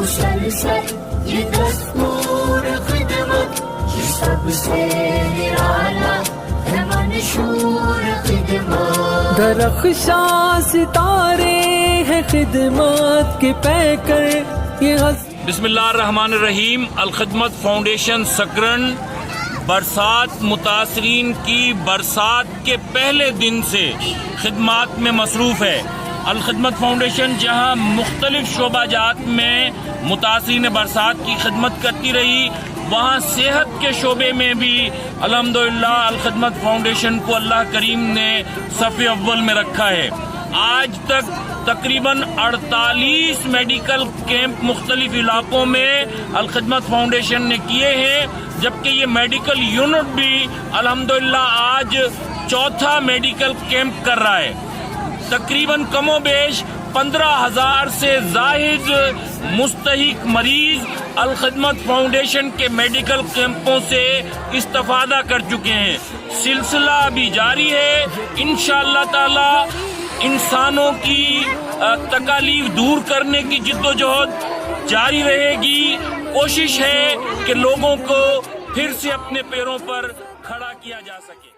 مسلسل یہ دستور خدمت، یہ سب سے نرالا ہے منشور خدمت۔ درخشاں ستارے ہیں خدمت کے پیکر، یہ بسم اللہ الرحمن الرحیم۔ الخدمت فاؤنڈیشن سکرن برسات متاثرین کی برسات کے پہلے دن سے خدمات میں مصروف ہے۔ الخدمت فاؤنڈیشن جہاں مختلف شعبہ جات میں متاثرین برسات کی خدمت کرتی رہی، وہاں صحت کے شعبے میں بھی الحمدللہ الخدمت فاؤنڈیشن کو اللہ کریم نے صف اول میں رکھا ہے۔ آج تک تقریباً 48 میڈیکل کیمپ مختلف علاقوں میں الخدمت فاؤنڈیشن نے کیے ہیں، جبکہ یہ میڈیکل یونٹ بھی الحمدللہ آج چوتھا میڈیکل کیمپ کر رہا ہے۔ تقریباً کم و بیش 15,000 سے زائد مستحق مریض الخدمت فاؤنڈیشن کے میڈیکل کیمپوں سے استفادہ کر چکے ہیں۔ سلسلہ ابھی جاری ہے۔ انشاءاللہ تعالی انسانوں کی تکالیف دور کرنے کی جدوجہد جاری رہے گی۔ کوشش ہے کہ لوگوں کو پھر سے اپنے پیروں پر کھڑا کیا جا سکے۔